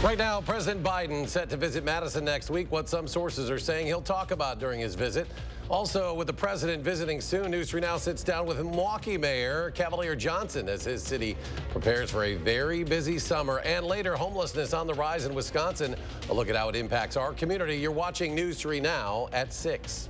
Right now, President Biden set to visit Madison next week. What some sources are saying he'll talk about during his visit. Also, with the president visiting soon, News 3 Now sits down with Milwaukee Mayor Cavalier Johnson as his city prepares for a very busy summer. And later, homelessness on the rise in Wisconsin. A look at how it impacts our community. You're watching News 3 Now at 6.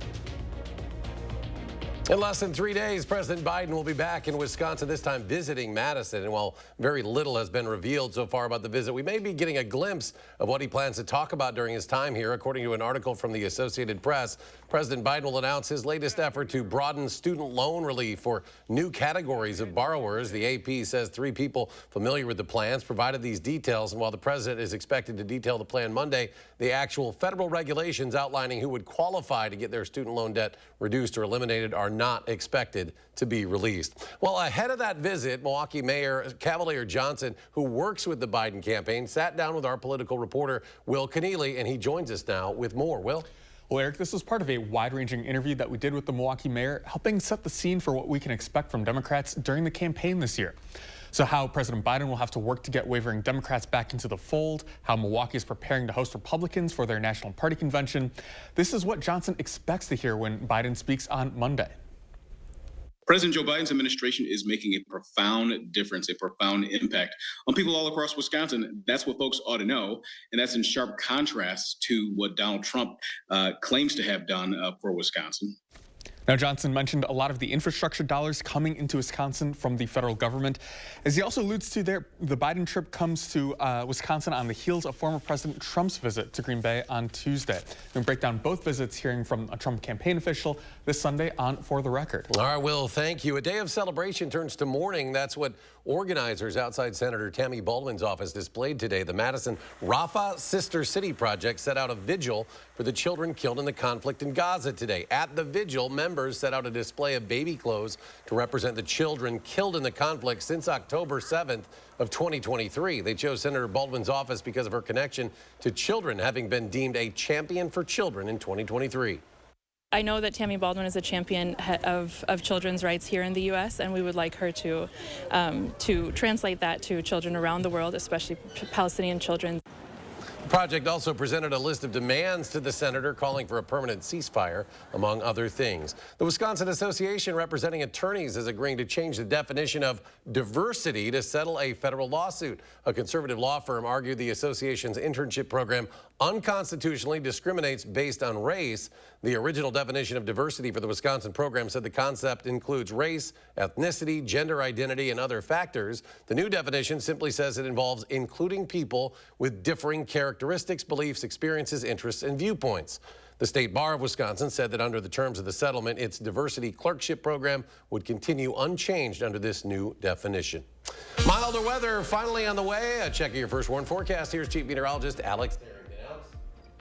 In less than 3 days, President Biden will be back in Wisconsin, this time visiting Madison. And while very little has been revealed so far about the visit, we may be getting a glimpse of what he plans to talk about during his time here. According to an article from the Associated Press, President Biden will announce his latest effort to broaden student loan relief for new categories of borrowers. The AP says 3 people familiar with the plans provided these details. And while the president is expected to detail the plan Monday, the actual federal regulations outlining who would qualify to get their student loan debt reduced or eliminated are not expected to be released. Well, ahead of that visit, Milwaukee Mayor Cavalier Johnson, who works with the Biden campaign, sat down with our political reporter, Will Keneally, and he joins us now with more. Will? Well, Eric, this was part of a wide-ranging interview that we did with the Milwaukee mayor, helping set the scene for what we can expect from Democrats during the campaign this year. So how President Biden will have to work to get wavering Democrats back into the fold, how Milwaukee is preparing to host Republicans for their national party convention. This is what Johnson expects to hear when Biden speaks on Monday. President Joe Biden's administration is making a profound difference, a profound impact on people all across Wisconsin. That's what folks ought to know, and that's in sharp contrast to what Donald Trump claims to have done for Wisconsin. Now, Johnson mentioned a lot of the infrastructure dollars coming into Wisconsin from the federal government. As he also alludes to there, the Biden trip comes to Wisconsin on the heels of former President Trump's visit to Green Bay on Tuesday. We'll break down both visits, hearing from a Trump campaign official this Sunday on For the Record. All right, Will, thank you. A day of celebration turns to mourning. That's what organizers outside Senator Tammy Baldwin's office displayed today. The Madison Rafah Sister City Project set out a vigil for the children killed in the conflict in Gaza today. At the vigil, members set out a display of baby clothes to represent the children killed in the conflict since October 7th of 2023. They chose Senator Baldwin's office because of her connection to children, having been deemed a champion for children in 2023. I know that Tammy Baldwin is a champion of children's rights here in the U.S., and we would like her to translate that to children around the world, especially Palestinian children. The project also presented a list of demands to the senator, calling for a permanent ceasefire, among other things. The Wisconsin Association representing attorneys is agreeing to change the definition of diversity to settle a federal lawsuit. A conservative law firm argued the association's internship program unconstitutionally discriminates based on race. The original definition of diversity for the Wisconsin program said the concept includes race, ethnicity, gender identity, and other factors. The new definition simply says it involves including people with differing characteristics, beliefs, experiences, interests, and viewpoints. The State Bar of Wisconsin said that under the terms of the settlement, its diversity clerkship program would continue unchanged under this new definition. Milder weather finally on the way. A check of your first warn forecast. Here's Chief Meteorologist Alex.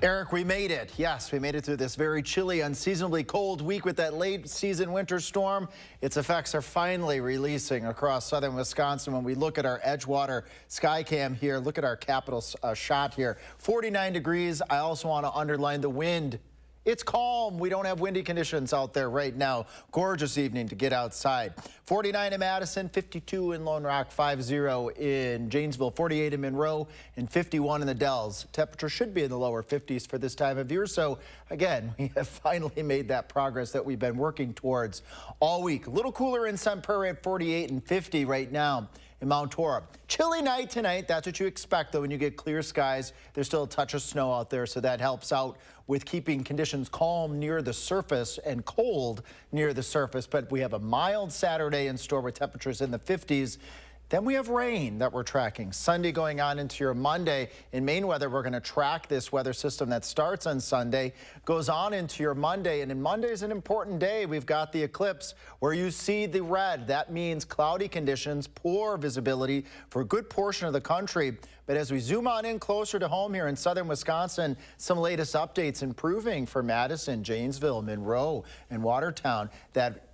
Eric, we made it. Yes, we made it through this very chilly, unseasonably cold week with that late season winter storm. Its effects are finally releasing across southern Wisconsin. When we look at our Edgewater Skycam here, look at our capital shot here. 49 degrees. I also want to underline the wind. It's calm. We don't have windy conditions out there right now. Gorgeous evening to get outside. 49 in Madison, 52 in Lone Rock, 50 in Janesville, 48 in Monroe, and 51 in the Dells. Temperature should be in the lower 50s for this time of year. So again, we have finally made that progress that we've been working towards all week. A little cooler in Sun Prairie at 48 and 50 right now in Mount Torah. Chilly night tonight. That's what you expect, though, when you get clear skies. There's still a touch of snow out there, so that helps out with keeping conditions calm near the surface and cold near the surface. But we have a mild Saturday in store with temperatures in the 50s. Then we have rain that we're tracking. Sunday going on into your Monday. In Maine weather, we're going to track this weather system that starts on Sunday, goes on into your Monday. And Monday is an important day. We've got the eclipse where you see the red. That means cloudy conditions, poor visibility for a good portion of the country. But as we zoom on in closer to home here in southern Wisconsin, some latest updates improving for Madison, Janesville, Monroe, and Watertown. That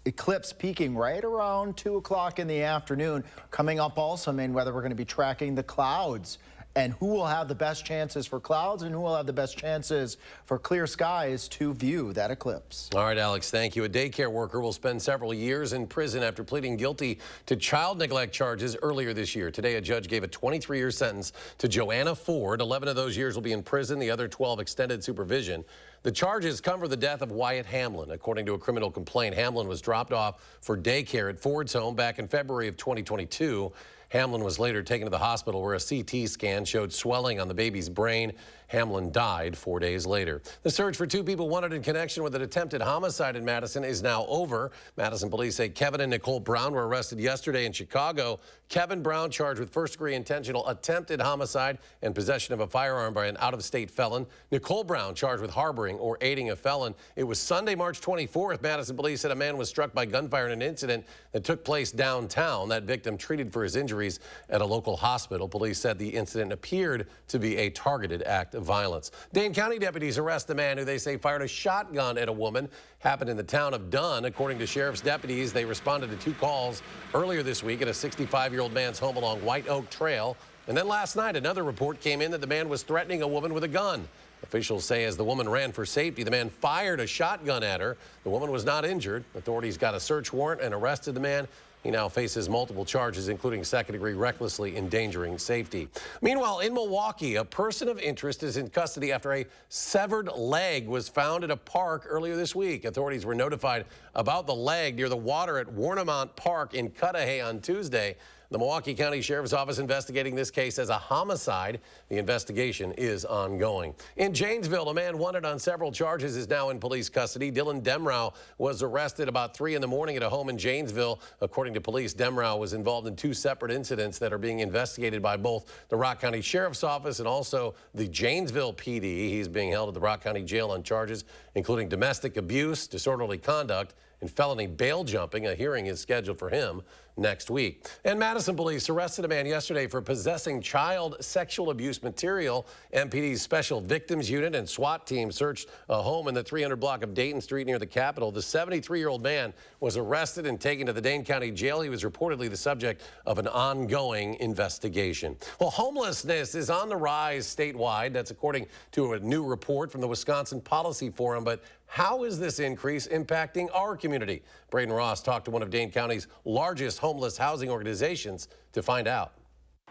eclipse peaking right around 2 o'clock in the afternoon. Coming up also, Maine weather, we're going to be tracking the clouds and who will have the best chances for clouds and who will have the best chances for clear skies to view that eclipse. All right, Alex, thank you. A daycare worker will spend several years in prison after pleading guilty to child neglect charges earlier this year. Today, a judge gave a 23-year sentence to Joanna Ford. 11 of those years will be in prison, the other 12 extended supervision. The charges come for the death of Wyatt Hamlin. According to a criminal complaint, Hamlin was dropped off for daycare at Ford's home back in February of 2022. Hamlin was later taken to the hospital where a CT scan showed swelling on the baby's brain. Hamlin died 4 days later. The search for 2 people wanted in connection with an attempted homicide in Madison is now over. Madison police say Kevin and Nicole Brown were arrested yesterday in Chicago. Kevin Brown charged with first-degree intentional attempted homicide and possession of a firearm by an out-of-state felon. Nicole Brown charged with harboring or aiding a felon. It was Sunday, March 24th. Madison police said a man was struck by gunfire in an incident that took place downtown. That victim treated for his injuries at a local hospital. Police said the incident appeared to be a targeted act of violence. Dane County deputies arrest the man who they say fired a shotgun at a woman. Happened in the town of Dunn. According to sheriff's deputies, they responded to 2 calls earlier this week at a 65-year-old man's home along White Oak Trail. And then last night, another report came in that the man was threatening a woman with a gun. Officials say as the woman ran for safety, the man fired a shotgun at her. The woman was not injured. Authorities got a search warrant and arrested the man. He now faces multiple charges, including second-degree recklessly endangering safety. Meanwhile, in Milwaukee, a person of interest is in custody after a severed leg was found at a park earlier this week. Authorities were notified about the leg near the water at Warnemont Park in Cudahy on Tuesday. The Milwaukee County Sheriff's Office investigating this case as a homicide. The investigation is ongoing. In Janesville, a man wanted on several charges is now in police custody. Dylan Demrow was arrested about 3 in the morning at a home in Janesville. According to police, Demrow was involved in 2 separate incidents that are being investigated by both the Rock County Sheriff's Office and also the Janesville PD. He's being held at the Rock County Jail on charges including domestic abuse, disorderly conduct, and felony bail jumping. A hearing is scheduled for him next week. And Madison police arrested a man yesterday for possessing child sexual abuse material. MPD's Special Victims Unit and SWAT team searched a home in the 300 block of Dayton Street near the Capitol. The 73-year-old man was arrested and taken to the Dane County Jail. He was reportedly the subject of an ongoing investigation. Well, homelessness is on the rise statewide. That's according to a new report from the Wisconsin Policy Forum. But how is this increase impacting our community? Braden Ross talked to one of Dane County's largest homeless housing organizations to find out.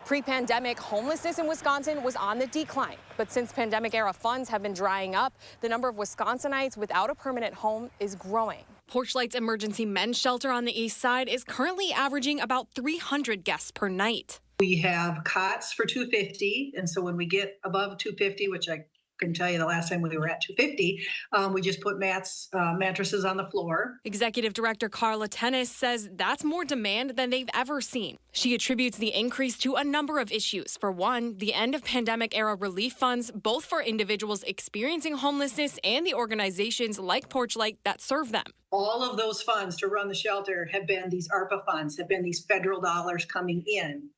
Pre-pandemic, homelessness in Wisconsin was on the decline. But since pandemic-era funds have been drying up, the number of Wisconsinites without a permanent home is growing. Porchlight's emergency men's shelter on the east side is currently averaging about 300 guests per night. We have cots for $250, and so when we get above $250, which I can tell you the last time we were at $250, we just put mattresses on the floor. Executive Director Carla Tennis says that's more demand than they've ever seen. She attributes the increase to a number of issues. For one, the end of pandemic-era relief funds, both for individuals experiencing homelessness and the organizations like Porchlight that serve them. All of those funds to run the shelter have been these ARPA funds, have been these federal dollars coming in,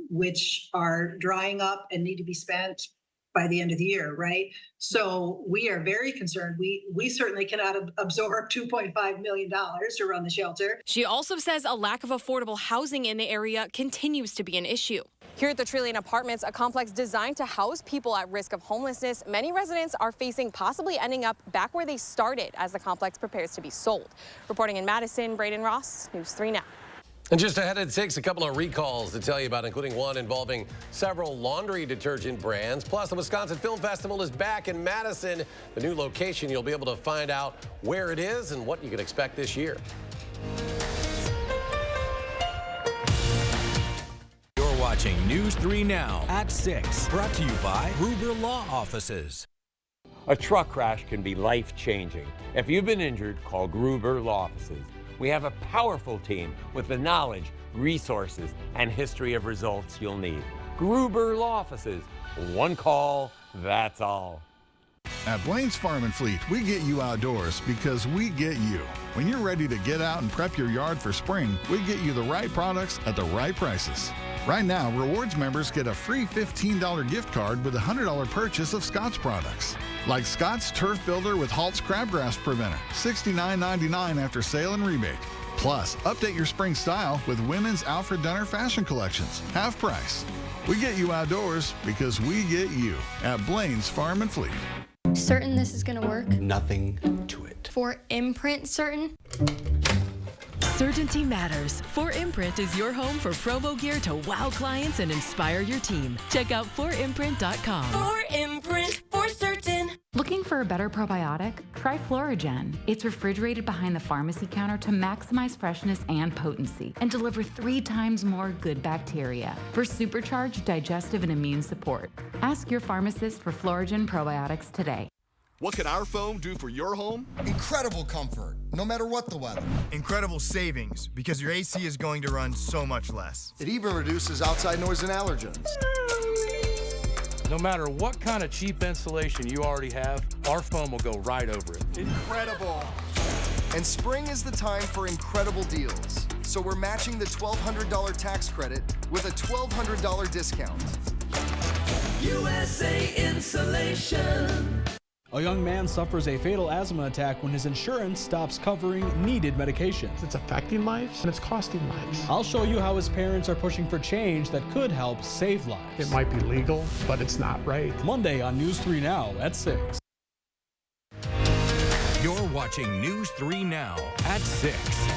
which are drying up and need to be spent by the end of the year, right? So we are very concerned. We certainly cannot absorb $2.5 million to run the shelter. She also says a lack of affordable housing in the area continues to be an issue. Here at the Trillion Apartments, a complex designed to house people at risk of homelessness, many residents are facing possibly ending up back where they started as the complex prepares to be sold. Reporting in Madison, Braden Ross, News 3 Now. And just ahead at 6, a couple of recalls to tell you about, including one involving several laundry detergent brands. Plus, the Wisconsin Film Festival is back in Madison. The new location, you'll be able to find out where it is and what you can expect this year. You're watching News 3 Now at 6, brought to you by Gruber Law Offices. A truck crash can be life-changing. If you've been injured, call Gruber Law Offices. We have a powerful team with the knowledge, resources, and history of results you'll need. Gruber Law Offices. One call, that's all. At Blaine's Farm and Fleet, we get you outdoors because we get you. When you're ready to get out and prep your yard for spring, we get you the right products at the right prices. Right now, Rewards members get a free $15 gift card with a $100 purchase of Scott's products. Like Scott's Turf Builder with Halt's Crabgrass Preventer, $69.99 after sale and rebate. Plus, update your spring style with women's Alfred Dunner fashion collections, half price. We get you outdoors because we get you at Blaine's Farm and Fleet. Certain this is gonna work? Nothing to it. For imprint certain? Certainty matters. 4imprint is your home for promo gear to wow clients and inspire your team. Check out 4imprint.com. 4imprint, for certain. Looking for a better probiotic? Try Florigen. It's refrigerated behind the pharmacy counter to maximize freshness and potency and deliver 3 times more good bacteria for supercharged digestive and immune support. Ask your pharmacist for Florigen probiotics today. What can our foam do for your home? Incredible comfort, no matter what the weather. Incredible savings, because your AC is going to run so much less. It even reduces outside noise and allergens. No matter what kind of cheap insulation you already have, our foam will go right over it. Incredible. And spring is the time for incredible deals. So we're matching the $1,200 tax credit with a $1,200 discount. USA Insulation. A young man suffers a fatal asthma attack when his insurance stops covering needed medications. It's affecting lives and it's costing lives. I'll show you how his parents are pushing for change that could help save lives. It might be legal, but it's not right. Monday on News 3 Now at 6. You're watching News 3 Now at 6.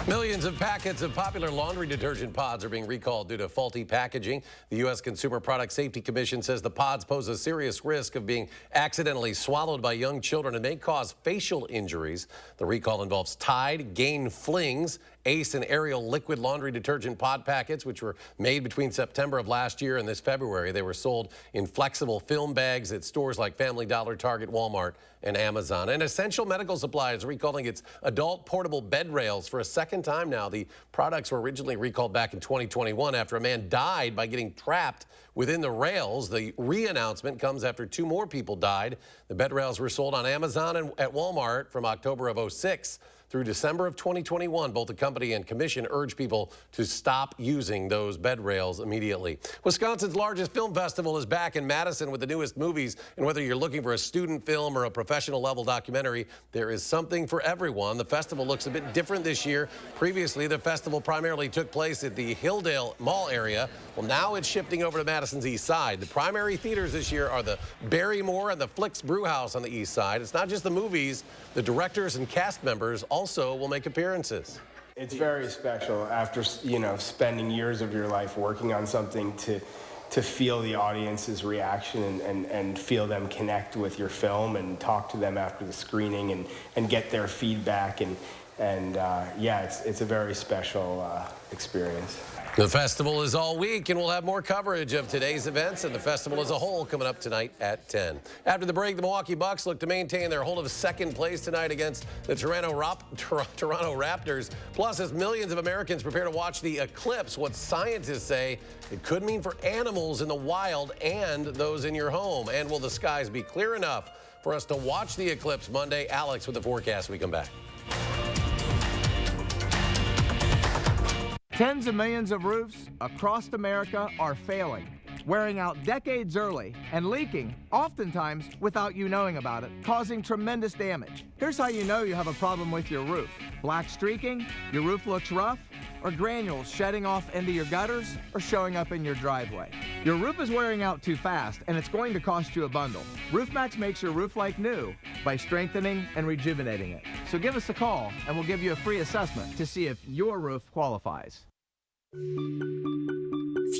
Millions of packets of popular laundry detergent pods are being recalled due to faulty packaging. The U.S. Consumer Product Safety Commission says the pods pose a serious risk of being accidentally swallowed by young children and may cause facial injuries. The recall involves Tide, Gain Flings, Ace and Ariel liquid laundry detergent pod packets, which were made between September of last year and this February. They were sold in flexible film bags at stores like Family Dollar, Target, Walmart, and Amazon. And Essential Medical Supply is recalling its adult portable bed rails for a second time now. The products were originally recalled back in 2021 after a man died by getting trapped within the rails. The re-announcement comes after 2 more people died. The bed rails were sold on Amazon and at Walmart from October of 2006 through December of 2021. Both the company and commission urge people to stop using those bed rails immediately. Wisconsin's largest film festival is back in Madison with the newest movies. And whether you're looking for a student film or a professional level documentary, there is something for everyone. The festival looks a bit different this year. Previously, the festival primarily took place at the Hilldale Mall area. Well, now it's shifting over to Madison's east side. The primary theaters this year are the Barrymore and the Flicks Brewhouse on the east side. It's not just the movies. The directors and cast members also will make appearances. It's very special after, spending years of your life working on something to feel the audience's reaction and feel them connect with your film and talk to them after the screening and get their feedback. It's a very special experience. The festival is all week, and we'll have more coverage of today's events and the festival as a whole coming up tonight at 10. After the break, the Milwaukee Bucks look to maintain their hold of second place tonight against the Toronto Raptors. Plus, as millions of Americans prepare to watch the eclipse, what scientists say it could mean for animals in the wild and those in your home. And will the skies be clear enough for us to watch the eclipse Monday? Alex with the forecast when we come back. Tens of millions of roofs across America are failing, wearing out decades early and leaking, oftentimes without you knowing about it, causing tremendous damage. Here's how you know you have a problem with your roof: black streaking, your roof looks rough, or granules shedding off into your gutters or showing up in your driveway. Your roof is wearing out too fast, and it's going to cost you a bundle. RoofMax makes your roof like new by strengthening and rejuvenating it. So give us a call, and we'll give you a free assessment to see if your roof qualifies.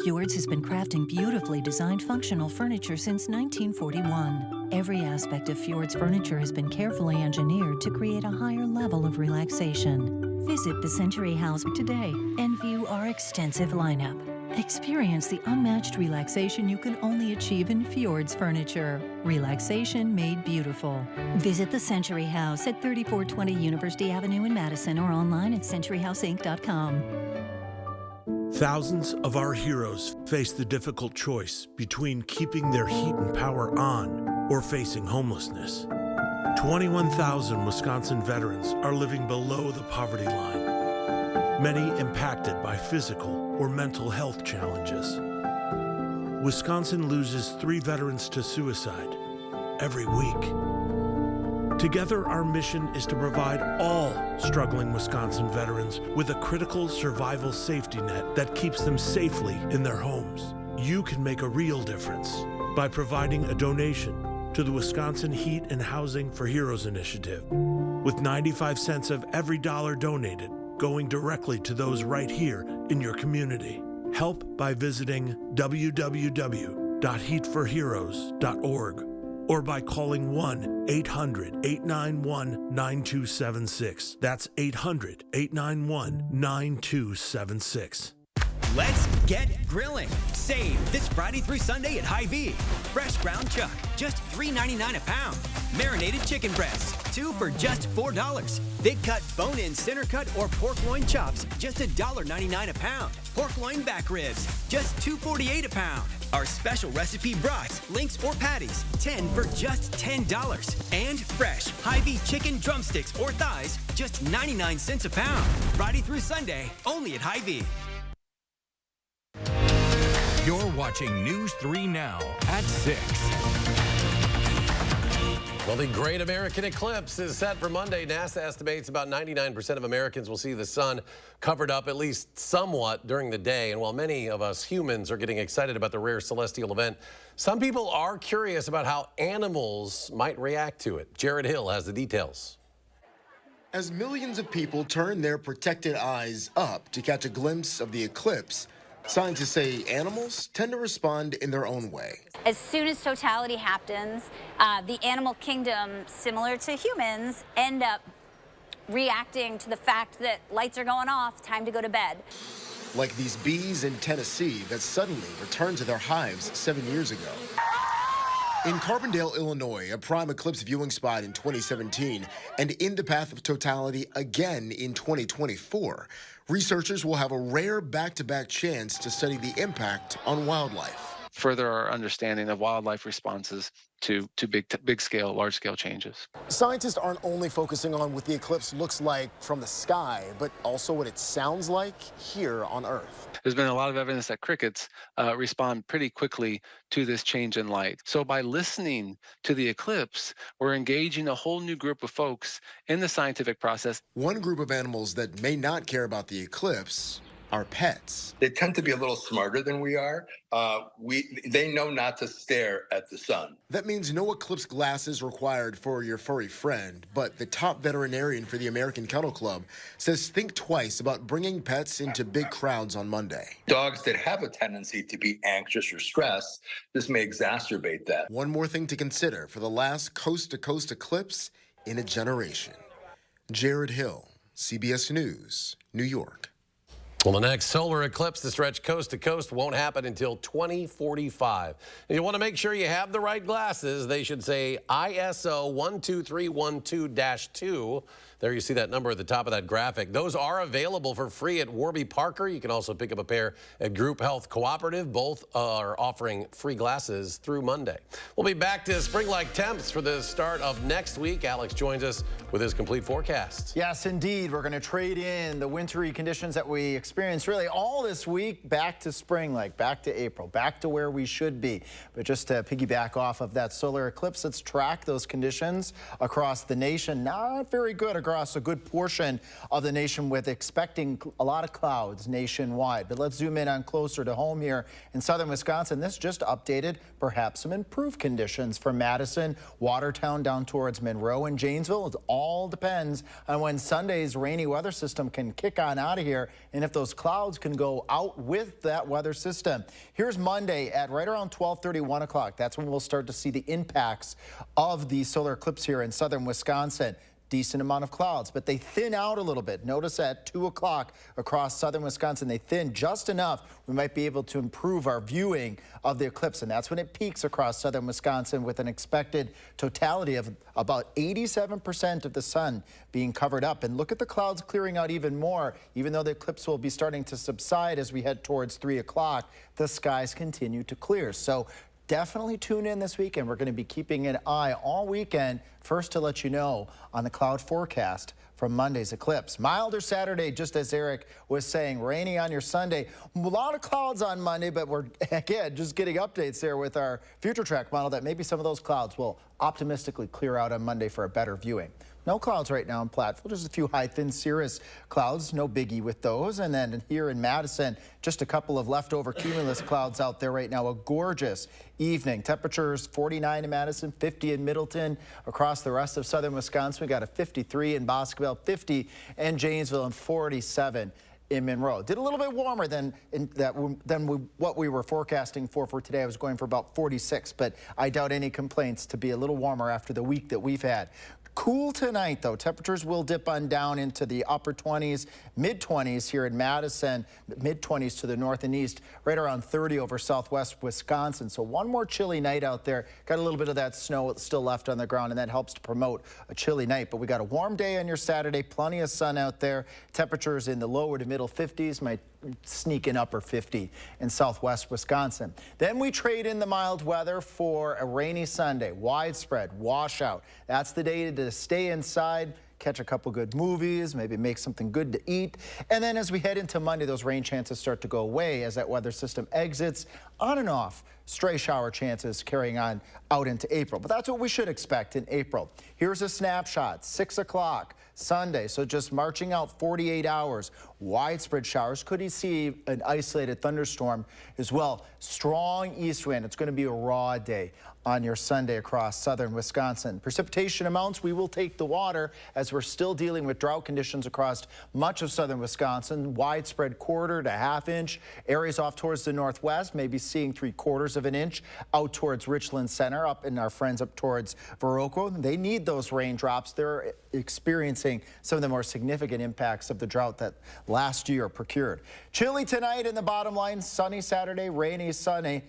Fjords has been crafting beautifully designed functional furniture since 1941. Every aspect of Fjords furniture has been carefully engineered to create a higher level of relaxation. Visit the Century House today and view our extensive lineup. Experience the unmatched relaxation you can only achieve in Fjords furniture. Relaxation made beautiful. Visit the Century House at 3420 University Avenue in Madison or online at centuryhouseinc.com. Thousands of our heroes face the difficult choice between keeping their heat and power on or facing homelessness. 21,000 Wisconsin veterans are living below the poverty line, many impacted by physical or mental health challenges. Wisconsin loses 3 veterans to suicide every week. Together, our mission is to provide all struggling Wisconsin veterans with a critical survival safety net that keeps them safely in their homes. You can make a real difference by providing a donation to the Wisconsin Heat and Housing for Heroes initiative, with 95 cents of every dollar donated going directly to those right here in your community. Help by visiting www.heatforheroes.org or by calling 1-800-891-9276. That's 800-891-9276. Let's get grilling. Save this Friday through Sunday at Hy-Vee. Fresh ground chuck, just $3.99 a pound. Marinated chicken breasts, 2 for just $4. Thick cut, bone-in, center cut, or pork loin chops, just $1.99 a pound. Pork loin back ribs, just $2.48 a pound. Our special recipe brats, links, or patties, 10 for just $10. And fresh Hy-Vee chicken drumsticks or thighs, just 99 cents a pound. Friday through Sunday, only at Hy-Vee. You're watching News 3 Now at 6. Well, the Great American Eclipse is set for Monday. NASA estimates about 99% of Americans will see the sun covered up at least somewhat during the day. And while many of us humans are getting excited about the rare celestial event, some people are curious about how animals might react to it. Jared Hill has the details. As millions of people turn their protected eyes up to catch a glimpse of the eclipse, scientists say animals tend to respond in their own way. As soon as totality happens, the animal kingdom, similar to humans, end up reacting to the fact that lights are going off, time to go to bed. Like these bees in Tennessee that suddenly returned to their hives 7 years ago. In Carbondale, Illinois, a prime eclipse viewing spot in 2017, and in the path of totality again in 2024, researchers will have a rare back-to-back chance to study the impact on wildlife. Further our understanding of wildlife responses to large-scale changes. Scientists aren't only focusing on what the eclipse looks like from the sky, but also what it sounds like here on Earth. There's been a lot of evidence that crickets respond pretty quickly to this change in light. So by listening to the eclipse, we're engaging a whole new group of folks in the scientific process. One group of animals that may not care about the eclipse are pets. They tend to be a little smarter than we are. They know not to stare at the sun. That means no eclipse glasses required for your furry friend, but the top veterinarian for the American Kennel Club says think twice about bringing pets into big crowds on Monday. Dogs that have a tendency to be anxious or stressed, this may exacerbate that. One more thing to consider for the last coast-to-coast eclipse in a generation. Jared Hill, CBS News, New York. Well, the next solar eclipse to stretch coast to coast won't happen until 2045. And you want to make sure you have the right glasses. They should say ISO 12312-2. There you see that number at the top of that graphic. Those are available for free at Warby Parker. You can also pick up a pair at Group Health Cooperative. Both are offering free glasses through Monday. We'll be back to spring-like temps for the start of next week. Alex joins us with his complete forecast. Yes, indeed. We're going to trade in the wintry conditions that we experienced really all this week back to spring-like, back to April, back to where we should be. But just to piggyback off of that solar eclipse, let's track those conditions across the nation. Not very good across a good portion of the nation, with expecting a lot of clouds nationwide. But let's zoom in on closer to home here in southern Wisconsin. This just updated perhaps some improved conditions for Madison, Watertown down towards Monroe and Janesville. It all depends on when Sunday's rainy weather system can kick on out of here and if those clouds can go out with that weather system. Here's Monday at right around 12:30, 1 o'clock. That's when we'll start to see the impacts of the solar eclipse here in southern Wisconsin. Decent amount of clouds, but they thin out a little bit. Notice at 2 o'clock across southern Wisconsin, they thin just enough. We might be able to improve our viewing of the eclipse, and that's when it peaks across southern Wisconsin with an expected totality of about 87% of the sun being covered up. And look at the clouds clearing out even more. Even though the eclipse will be starting to subside as we head towards 3 o'clock, the skies continue to clear. So definitely tune in this weekend. We're going to be keeping an eye all weekend. First, to let you know on the cloud forecast from Monday's eclipse. Milder Saturday, just as Eric was saying, rainy on your Sunday. A lot of clouds on Monday, but we're, again, just getting updates there with our future track model that maybe some of those clouds will optimistically clear out on Monday for a better viewing. No clouds right now in Platteville, just a few high, thin cirrus clouds, no biggie with those. And then here in Madison, just a couple of leftover cumulus clouds out there right now. A gorgeous evening. Temperatures 49 in Madison, 50 in Middleton. Across the rest of southern Wisconsin, we got a 53 in Boscoville, 50 in Janesville, and 47 in Monroe. Did a little bit warmer than what we were forecasting for today. I was going for about 46, but I doubt any complaints to be a little warmer after the week that we've had. Cool tonight, though. Temperatures will dip on down into the upper 20s, mid-20s here in Madison, mid-20s to the north and east, right around 30 over southwest Wisconsin. So one more chilly night out there. Got a little bit of that snow still left on the ground, and that helps to promote a chilly night. But we got a warm day on your Saturday, plenty of sun out there. Temperatures in the lower to middle 50s, might sneak in upper 50 in southwest Wisconsin. Then we trade in the mild weather for a rainy Sunday, widespread washout. That's the day to stay inside, catch a couple good movies, maybe make something good to eat. And then as we head into Monday, those rain chances start to go away as that weather system exits. On and off, stray shower chances carrying on out into April. But that's what we should expect in April. Here's a snapshot, 6 o'clock Sunday. So just marching out 48 hours, widespread showers. Could you see an isolated thunderstorm as well? Strong east wind. It's going to be a raw day on your Sunday across southern Wisconsin. Precipitation amounts, we will take the water as we're still dealing with drought conditions across much of southern Wisconsin. Widespread quarter to half inch. Areas off towards the northwest, maybe seeing 3/4 of an inch out towards Richland Center, up in our friends up towards Viroqua. They need those raindrops. They're experiencing some of the more significant impacts of the drought that last year procured. Chilly tonight in the bottom line, sunny Saturday, rainy Sunday.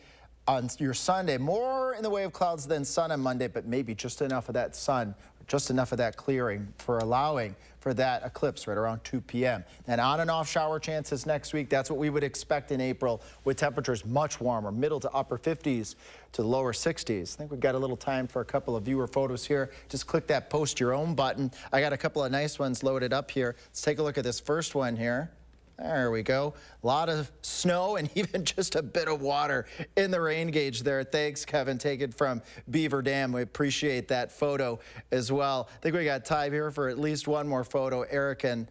On your Sunday, more in the way of clouds than sun on Monday, but maybe just enough of that sun, just enough of that clearing for allowing for that eclipse right around 2 p.m. And on and off shower chances next week. That's what we would expect in April, with temperatures much warmer, middle to upper 50s to lower 60s. I think we've got a little time for a couple of viewer photos here. Just click that post your own button. I got a couple of nice ones loaded up here. Let's take a look at this first one here. There we go. A lot of snow and even just a bit of water in the rain gauge there. Thanks, Kevin. Taken from Beaver Dam. We appreciate that photo as well. I think we got time here for at least one more photo. Eric and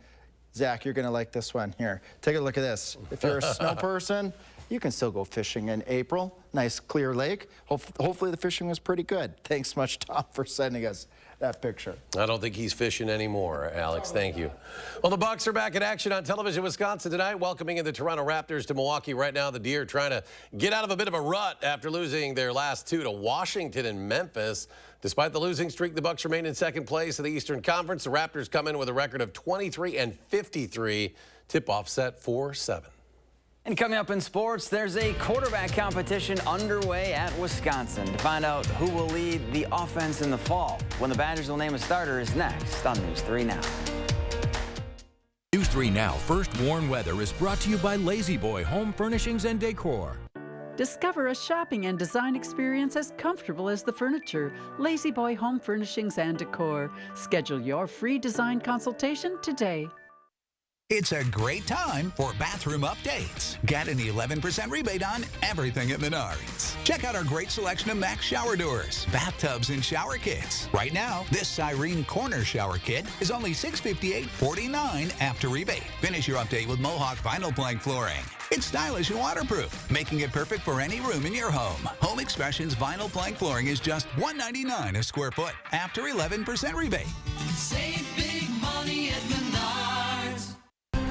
Zach, you're going to like this one here. Take a look at this. If you're a snow person, you can still go fishing in April. Nice clear lake. Hopefully the fishing was pretty good. Thanks much, Tom, for sending us that picture. I don't think he's fishing anymore, Alex. Thank you. Well, the Bucs are back in action on television Wisconsin tonight, welcoming in the Toronto Raptors to Milwaukee. Right now, the Deer trying to get out of a bit of a rut after losing their last two to Washington and Memphis. Despite the losing streak, the Bucs remain in second place in the Eastern Conference. The Raptors come in with a record of 23-53. Tip-off set for 7. And coming up in sports, there's a quarterback competition underway at Wisconsin. To find out who will lead the offense in the fall, when the Badgers will name a starter, is next on News 3 Now. News 3 Now First Warn Weather is brought to you by Lazy Boy Home Furnishings and Decor. Discover a shopping and design experience as comfortable as the furniture. Lazy Boy Home Furnishings and Decor. Schedule your free design consultation today. It's a great time for bathroom updates. Get an 11% rebate on everything at Menards. Check out our great selection of Max shower doors, bathtubs, and shower kits. Right now, this Cyrene Corner shower kit is only $658.49 after rebate. Finish your update with Mohawk vinyl plank flooring. It's stylish and waterproof, making it perfect for any room in your home. Home Expressions vinyl plank flooring is just $199 a square foot after 11% rebate. Save big money at Menards.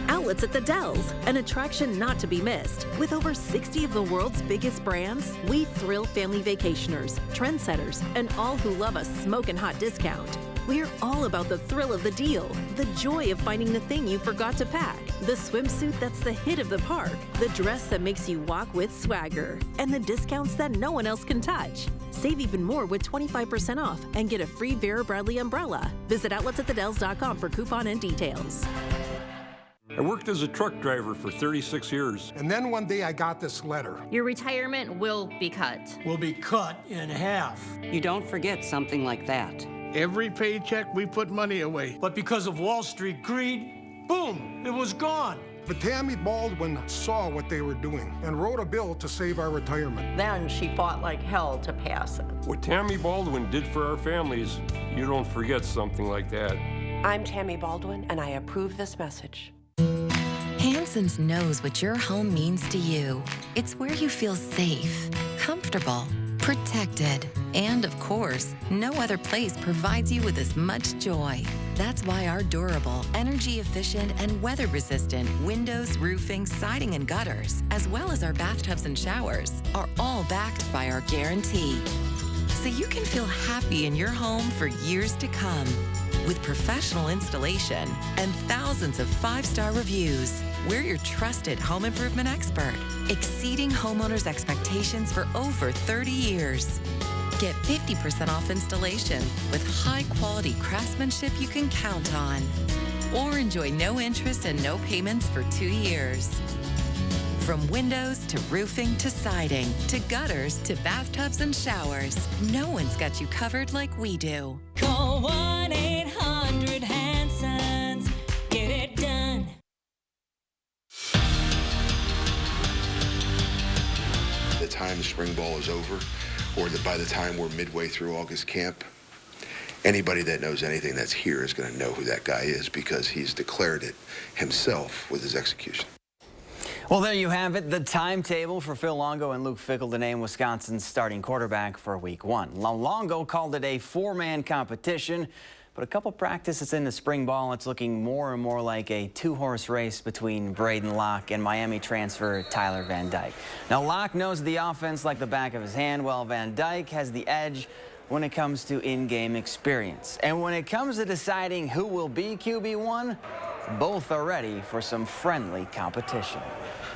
Outlets at the Dells, an attraction not to be missed. With over 60 of the world's biggest brands, we thrill family vacationers, trendsetters, and all who love a smoking hot discount. We're all about the thrill of the deal, the joy of finding the thing you forgot to pack, the swimsuit that's the hit of the park, the dress that makes you walk with swagger, and the discounts that no one else can touch. Save even more with 25% off and get a free Vera Bradley umbrella. Visit outletsatthedells.com for coupon and details. I worked as a truck driver for 36 years. And then one day I got this letter. Your retirement will be cut. Will be cut in half. You don't forget something like that. Every paycheck we put money away. But because of Wall Street greed, boom, it was gone. But Tammy Baldwin saw what they were doing and wrote a bill to save our retirement. Then she fought like hell to pass it. What Tammy Baldwin did for our families, you don't forget something like that. I'm Tammy Baldwin, and I approve this message. Hanson's knows what your home means to you. It's where you feel safe, comfortable, protected, and of course, no other place provides you with as much joy. That's why our durable, energy-efficient, and weather-resistant windows, roofing, siding, and gutters, as well as our bathtubs and showers, are all backed by our guarantee. So you can feel happy in your home for years to come. With professional installation and thousands of 5-star reviews, we're your trusted home improvement expert, exceeding homeowners' expectations for over 30 years. Get 50% off installation with high-quality craftsmanship you can count on. Or enjoy no interest and no payments for 2 years. From windows to roofing to siding to gutters to bathtubs and showers, no one's got you covered like we do. Call 1-800-HANSONS. Get it done. By the time spring ball is over, or by the time we're midway through August camp, anybody that knows anything that's here is going to know who that guy is because he's declared it himself with his execution. Well, there you have it, the timetable for Phil Longo and Luke Fickell to name Wisconsin's starting quarterback for Week 1. Longo called it a 4-man competition, but a couple practices in the spring ball, it's looking more and more like a 2-horse race between Braden Locke and Miami transfer Tyler Van Dyke. Now, Locke knows the offense like the back of his hand, while Van Dyke has the edge when it comes to in-game experience. And when it comes to deciding who will be QB1, both are ready for some friendly competition.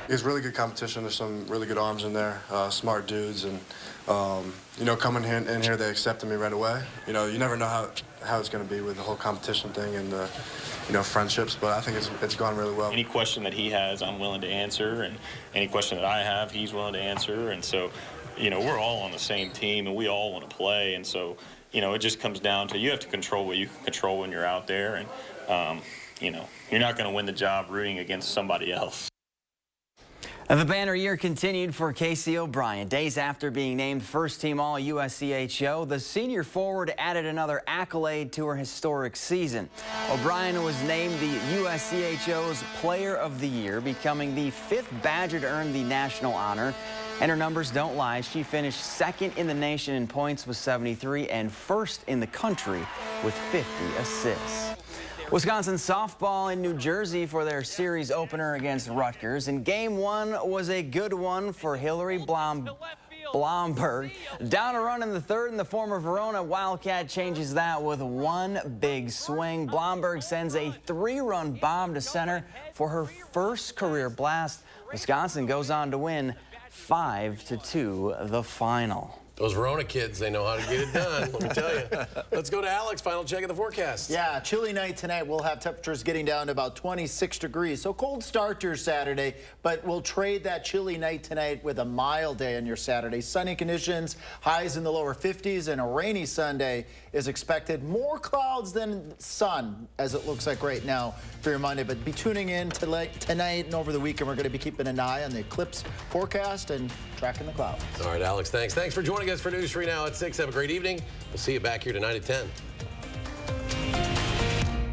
It's really good competition. There's some really good arms in there, smart dudes, and you know, coming in here, they accepted me right away. You know, you never know how it's going to be with the whole competition thing and the, you know, friendships, but I think it's gone really well. Any question that he has, I'm willing to answer, and any question that I have, he's willing to answer, and so, you know, we're all on the same team, and we all want to play, and so, you know, it just comes down to you have to control what you can control when you're out there, and you know, you're not going to win the job rooting against somebody else. The banner year continued for Casey O'Brien. Days after being named first-team All-USCHO, the senior forward added another accolade to her historic season. O'Brien was named the USCHO's Player of the Year, becoming the 5th Badger to earn the national honor. And her numbers don't lie. She finished 2nd in the nation in points with 73 and 1st in the country with 50 assists. Wisconsin softball in New Jersey for their series opener against Rutgers. And Game 1 was a good one for Hillary Blomberg. Down a run in the 3rd, and the former Verona Wildcat changes that with one big swing. Blomberg sends a 3-run bomb to center for her first career blast. Wisconsin goes on to win 5-2 the final. Those Verona kids, they know how to get it done, let me tell you. Let's go to Alex, final check of the forecast. Yeah, chilly night tonight. We'll have temperatures getting down to about 26 degrees. So cold start to your Saturday, but we'll trade that chilly night tonight with a mild day on your Saturday. Sunny conditions, highs in the lower 50s, and a rainy Sunday is expected. More clouds than sun, as it looks like right now for your Monday. But be tuning in tonight and over the weekend. We're going to be keeping an eye on the eclipse forecast and tracking the clouds. All right, Alex, thanks. Thanks for joining us for News 3 Now at 6. Have a great evening. We'll see you back here tonight at 10.